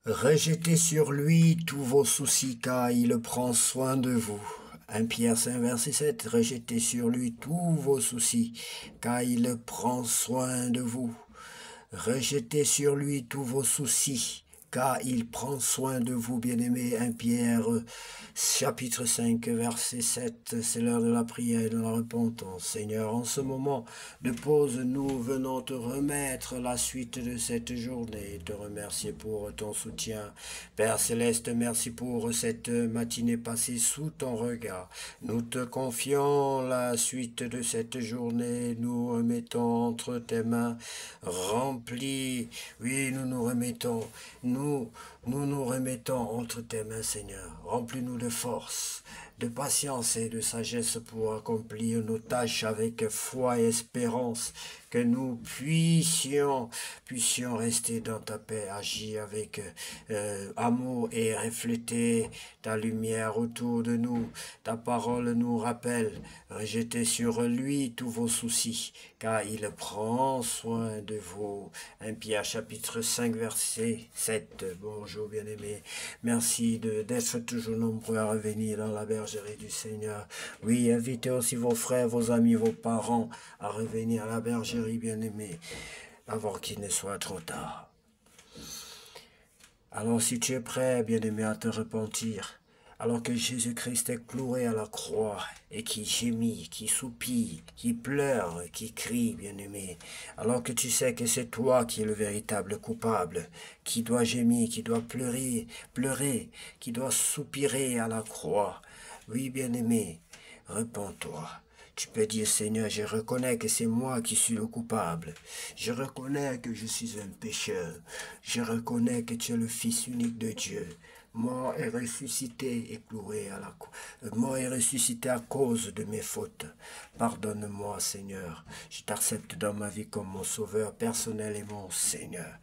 Rejetez sur lui tous vos soucis, car il prend soin de vous. 1 Pierre 5, verset 7. Rejetez sur lui tous vos soucis, car il prend soin de vous. Rejetez sur lui tous vos soucis, car il prend soin de vous, bien-aimés. 1 Pierre, chapitre 5, verset 7. C'est l'heure de la prière et de la repentance. Seigneur, en ce moment de pause, nous venons te remettre la suite de cette journée et te remercier pour ton soutien. Père Céleste, merci pour cette matinée passée sous ton regard. Nous te confions la suite de cette journée. Nous remettons entre tes mains remplies. Oui, nous remettons entre tes mains, Seigneur. Remplis-nous de force, de patience et de sagesse pour accomplir nos tâches avec foi et espérance, que nous puissions rester dans ta paix, agir avec amour et refléter ta lumière autour de nous. Ta parole nous rappelle, rejetez sur lui tous vos soucis, car il prend soin de vous. 1 Pierre chapitre 5 verset 7. Bonjour bien-aimés. Merci d'être toujours nombreux à revenir dans la bergerie du Seigneur. Oui, invitez aussi vos frères, vos amis, vos parents à revenir à la bergerie, bien-aimés, avant qu'il ne soit trop tard. Alors si tu es prêt, bien-aimé, à te repentir, alors que Jésus-Christ est cloué à la croix et qui gémit, qui soupire, qui pleure, qui crie, bien-aimé, alors que tu sais que c'est toi qui es le véritable coupable, qui doit gémir, qui doit pleurer, qui doit soupirer à la croix. Oui, bien-aimé, repens-toi. Tu peux dire, Seigneur, je reconnais que c'est moi qui suis le coupable. Je reconnais que je suis un pécheur. Je reconnais que tu es le Fils unique de Dieu. Mort et ressuscité et cloué à la croix. Mort et ressuscité à cause de mes fautes. Pardonne-moi, Seigneur. Je t'accepte dans ma vie comme mon sauveur personnel et mon Seigneur.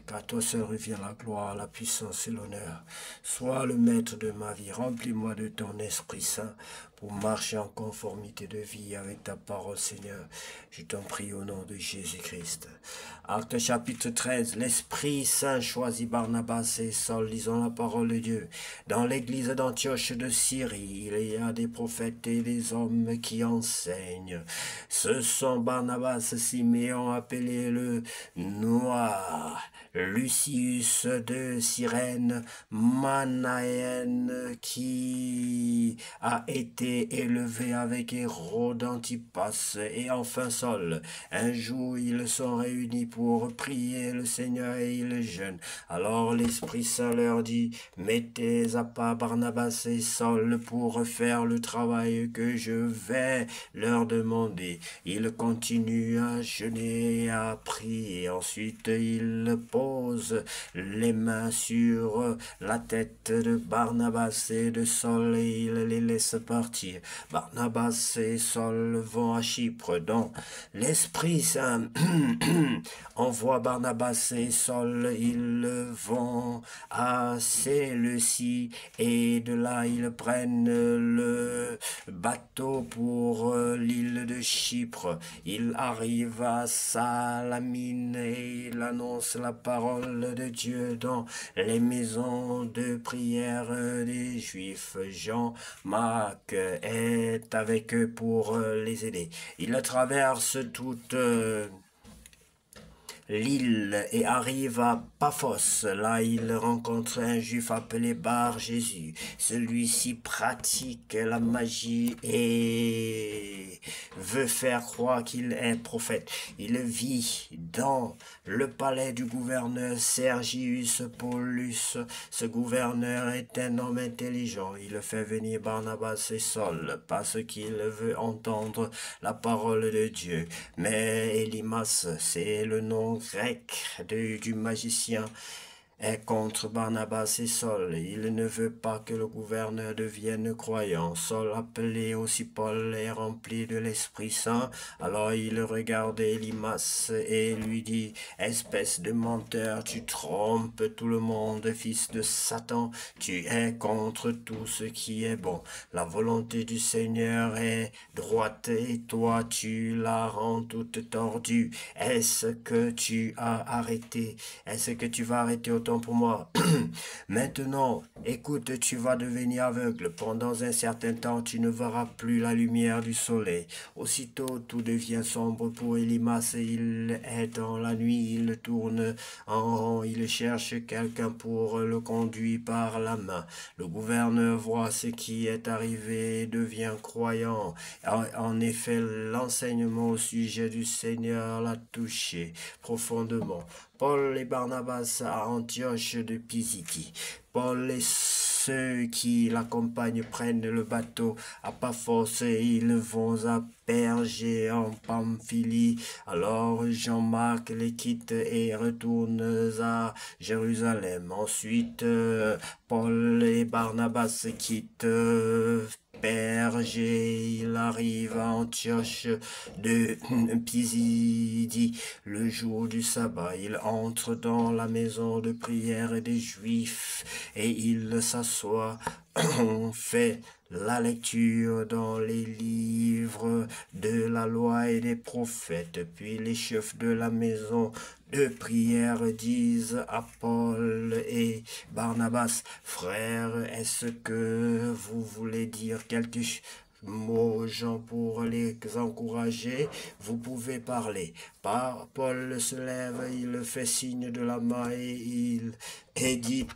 Car toi seul revient la gloire, la puissance et l'honneur. Sois le maître de ma vie. Remplis-moi de ton Esprit Saint pour marcher en conformité de vie avec ta parole, Seigneur. Je t'en prie au nom de Jésus-Christ. Acte chapitre 13. L'Esprit Saint choisit Barnabas et Saul. Lisons la parole de Dieu. Dans l'église d'Antioche de Syrie, il y a des prophètes et des hommes qui enseignent. Ce sont Barnabas, Siméon appelé le Noir, Lucius de Cyrène, Manaën qui a été élevé avec Hérode Antipas et enfin Saul. Un jour, ils sont réunis pour prier le Seigneur et ils jeûnent. Alors l'Esprit Saint leur dit, mettez à part Barnabas et Saul pour faire le travail que je vais leur demander. Ils continuent à jeûner et à prier. Ensuite, ils posent les mains sur la tête de Barnabas et de Saul et ils les laissent partir. Barnabas et Saul vont à Chypre, donc l'Esprit Saint envoie Barnabas et Saul, ils vont à Séleucie et de là ils prennent le bateau pour l'île de Chypre. Ils arrivent à Salamine et ils annoncent la parole de Dieu dans les maisons de prière des Juifs. Jean-Marc est avec eux pour les aider. Ils traversent toute l'île et arrive à Paphos. Là, il rencontre un juif appelé Bar Jésus. Celui-ci pratique la magie et veut faire croire qu'il est prophète. Il vit dans le palais du gouverneur Sergius Paulus. Ce gouverneur est un homme intelligent. Il fait venir Barnabas et Saul parce qu'il veut entendre la parole de Dieu. Mais Elimas, c'est le nom grec du magicien, est contre Barnabas et Saul. Il ne veut pas que le gouverneur devienne croyant. Saul, appelé aussi Paul, est rempli de l'Esprit Saint. Alors il regarde Elimas et lui dit, espèce de menteur, tu trompes tout le monde, fils de Satan, tu es contre tout ce qui est bon. La volonté du Seigneur est droite et toi tu la rends toute tordue. Est-ce que tu as arrêté? Est-ce que tu vas arrêter au autant pour moi. Maintenant, écoute, tu vas devenir aveugle. Pendant un certain temps, tu ne verras plus la lumière du soleil. Aussitôt, tout devient sombre pour Elimas. Il est dans la nuit, il tourne en rond, il cherche quelqu'un pour le conduire par la main. Le gouverneur voit ce qui est arrivé et devient croyant. En effet, l'enseignement au sujet du Seigneur l'a touché profondément. Paul et Barnabas à Antioche de Pisidie. Paul et ceux qui l'accompagnent prennent le bateau à Paphos et ils vont à Pergé en Pamphylie. Alors Jean-Marc les quitte et retourne à Jérusalem. Ensuite, Paul et Barnabas quittent Pergé, il arrive à Antioche de Pisidie le jour du sabbat. Il entre dans la maison de prière des Juifs et il s'assoit. On fait la lecture dans les livres de la loi et des prophètes. Puis les chefs de la maison de prière disent à Paul et Barnabas, frères, est-ce que vous voulez dire quelque mot aux gens pour les encourager? Vous pouvez parler. Paul se lève, il fait signe de la main et dit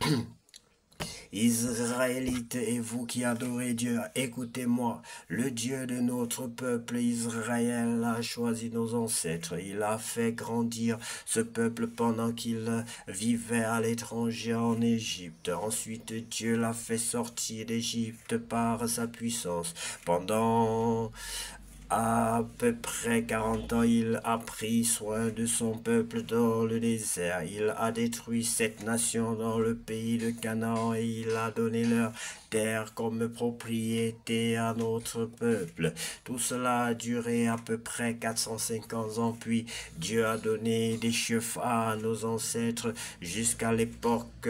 Israélites et vous qui adorez Dieu, écoutez-moi. Le Dieu de notre peuple Israël a choisi nos ancêtres. Il a fait grandir ce peuple pendant qu'il vivait à l'étranger en Égypte. Ensuite, Dieu l'a fait sortir d'Égypte par sa puissance. Pendant à peu près 40 ans, il a pris soin de son peuple dans le désert. Il a détruit 7 nations dans le pays de Canaan et il a donné leur terre comme propriété à notre peuple. Tout cela a duré à peu près 450 ans, puis Dieu a donné des chefs à nos ancêtres jusqu'à l'époque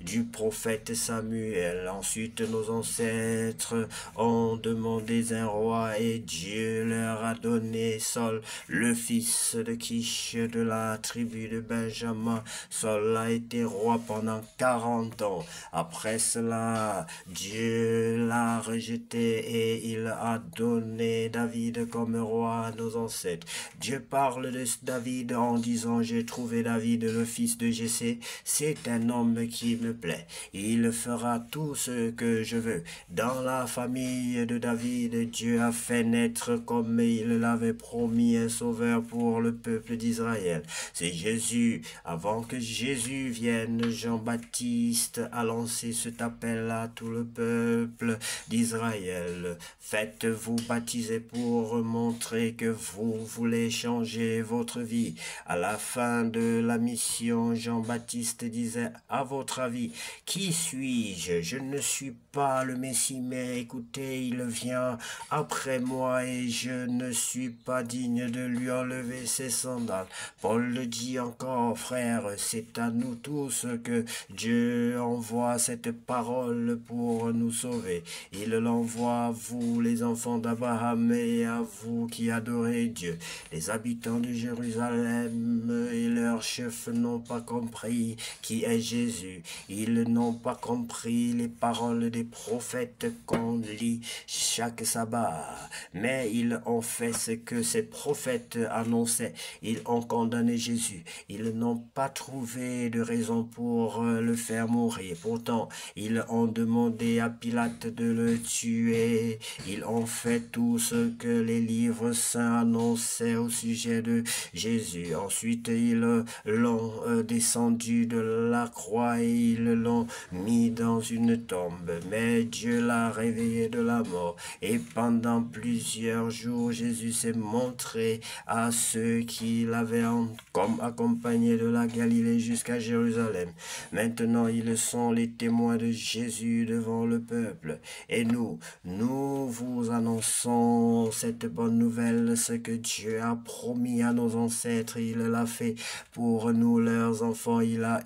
du prophète Samuel. Ensuite, nos ancêtres ont demandé un roi et Dieu leur a donné Saul, le fils de Kish de la tribu de Benjamin. Saul a été roi pendant 40 ans. Après cela, Dieu l'a rejeté et il a donné David comme roi à nos ancêtres. Dieu parle de David en disant, j'ai trouvé David, le fils de Jessé. C'est un homme qui me plaît. Il fera tout ce que je veux. Dans la famille de David, Dieu a fait naître comme il l'avait promis un sauveur pour le peuple d'Israël. C'est Jésus. Avant que Jésus vienne, Jean-Baptiste a lancé cet appel à tout le peuple d'Israël. Faites-vous baptiser pour montrer que vous voulez changer votre vie. À la fin de la mission, Jean-Baptiste disait, à votre avis, qui suis-je? Je ne suis pas le Messie, mais écoutez, il vient après moi et je ne suis pas digne de lui enlever ses sandales. Paul le dit encore, frère, c'est à nous tous que Dieu envoie cette parole pour nous sauver. Il l'envoie à vous, les enfants d'Abraham, et à vous qui adorez Dieu. Les habitants de Jérusalem et leurs chefs n'ont pas compris qui est Jésus. Ils n'ont pas compris les paroles des prophètes qu'on lit chaque sabbat. Mais ils ont fait ce que ces prophètes annonçaient. Ils ont condamné Jésus. Ils n'ont pas trouvé de raison pour le faire mourir. Pourtant, ils ont demandé à Pilate de le tuer. Ils ont fait tout ce que les livres saints annonçaient au sujet de Jésus. Ensuite, ils l'ont descendu de la croix et ils l'ont mis dans une tombe. Mais Dieu l'a réveillé de la mort. Et pendant plusieurs jours, Jésus s'est montré à ceux qui l'avaient comme accompagné de la Galilée jusqu'à Jérusalem. Maintenant, ils sont les témoins de Jésus devant le peuple. Et nous vous annonçons cette bonne nouvelle, ce que Dieu a promis à nos ancêtres. Il l'a fait pour nous, leurs enfants. Il a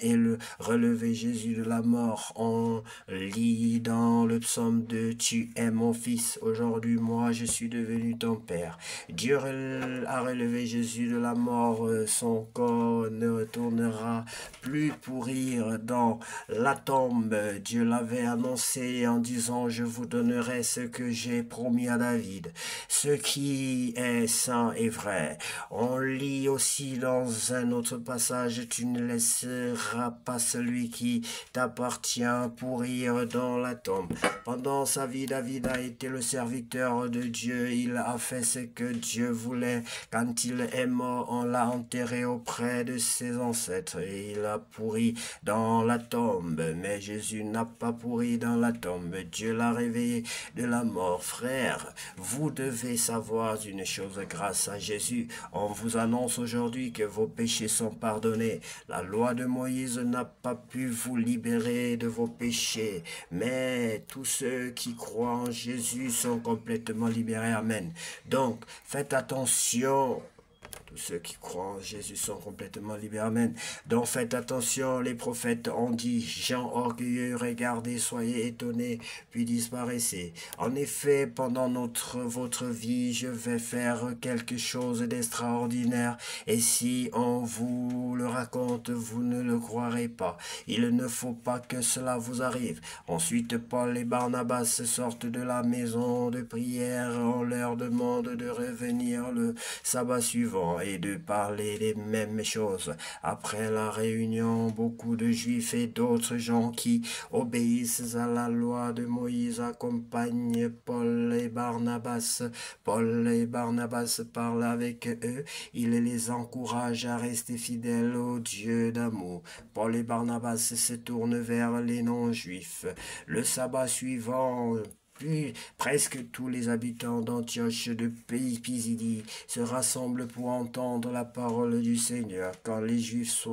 relevé Jésus de la mort. On lit dans le psaume 2, tu es mon fils. Aujourd'hui, moi, je suis devenu devenu ton Père. Dieu a relevé Jésus de la mort, son corps ne retournera plus pourrir dans la tombe. Dieu l'avait annoncé en disant, je vous donnerai ce que j'ai promis à David, ce qui est saint et vrai. On lit aussi dans un autre passage, tu ne laisseras pas celui qui t'appartient pourrir dans la tombe. Pendant sa vie, David a été le serviteur de Dieu. Il a fait ce que Dieu voulait. Quand il est mort, on l'a enterré auprès de ses ancêtres et il a pourri dans la tombe. Mais Jésus n'a pas pourri dans la tombe. Dieu l'a réveillé de la mort. Frère, vous devez savoir une chose, grâce à Jésus, on vous annonce aujourd'hui que vos péchés sont pardonnés. La loi de Moïse n'a pas pu vous libérer de vos péchés, mais tous ceux qui croient en Jésus sont complètement libérés. Amen. Donc, faites attention. Tous ceux qui croient en Jésus sont complètement libérés. Amen. Donc faites attention, les prophètes ont dit, gens orgueilleux, regardez, soyez étonnés, puis disparaissez. En effet, pendant votre vie, je vais faire quelque chose d'extraordinaire. Et si on vous le raconte, vous ne le croirez pas. Il ne faut pas que cela vous arrive. Ensuite, Paul et Barnabas sortent de la maison de prière. On leur demande de revenir le sabbat suivant et de parler des mêmes choses. Après la réunion, beaucoup de Juifs et d'autres gens qui obéissent à la loi de Moïse accompagnent Paul et Barnabas. Paul et Barnabas parlent avec eux. Il les encourage à rester fidèles au Dieu d'amour. Paul et Barnabas se tournent vers les non-juifs. Le sabbat suivant, presque tous les habitants d'Antioche de Pisidie se rassemblent pour entendre la parole du Seigneur. Quand les Juifs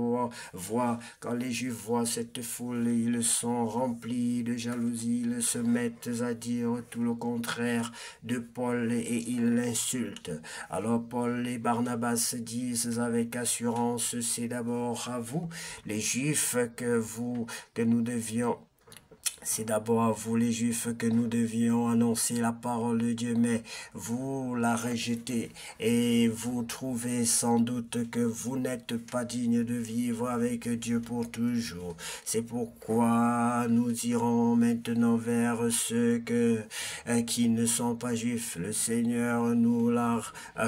voient cette foule, ils sont remplis de jalousie, ils se mettent à dire tout le contraire de Paul et ils l'insultent. Alors Paul et Barnabas disent avec assurance, c'est d'abord à vous, les Juifs, c'est d'abord à vous les Juifs que nous devions annoncer la parole de Dieu, mais vous la rejetez et vous trouvez sans doute que vous n'êtes pas digne de vivre avec Dieu pour toujours. C'est pourquoi nous irons maintenant vers ceux qui ne sont pas Juifs. Le Seigneur nous l'a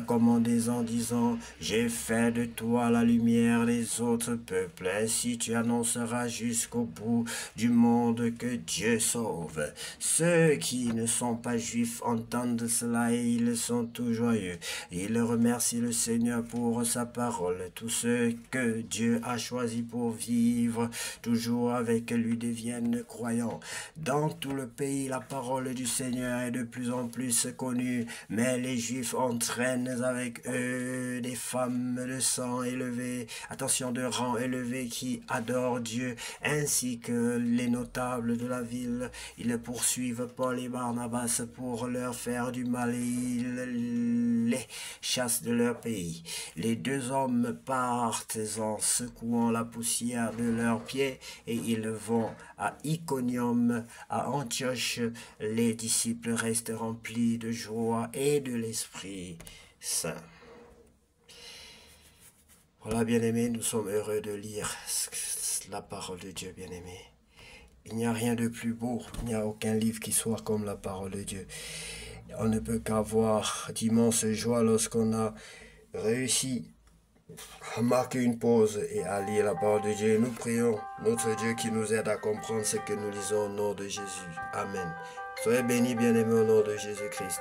commandé en disant, j'ai fait de toi la lumière des autres peuples. Ainsi tu annonceras jusqu'au bout du monde que Dieu sauve. Ceux qui ne sont pas juifs entendent cela et ils sont tout joyeux. Ils remercient le Seigneur pour sa parole. Tous ceux que Dieu a choisis pour vivre toujours avec lui deviennent croyants. Dans tout le pays, la parole du Seigneur est de plus en plus connue, mais les Juifs entraînent avec eux des femmes de sang élevé, de rang élevé qui adorent Dieu, ainsi que les notables de la ville. Ils poursuivent Paul et Barnabas pour leur faire du mal et ils les chassent de leur pays. Les deux hommes partent en secouant la poussière de leurs pieds et ils vont à Iconium, à Antioche. Les disciples restent remplis de joie et de l'Esprit Saint. Voilà, bien-aimés, nous sommes heureux de lire la parole de Dieu, bien-aimés. Il n'y a rien de plus beau, il n'y a aucun livre qui soit comme la parole de Dieu. On ne peut qu'avoir d'immenses joies lorsqu'on a réussi à marquer une pause et à lire la parole de Dieu. Nous prions notre Dieu qui nous aide à comprendre ce que nous lisons au nom de Jésus. Amen. Soyez bénis, bien-aimés, au nom de Jésus-Christ.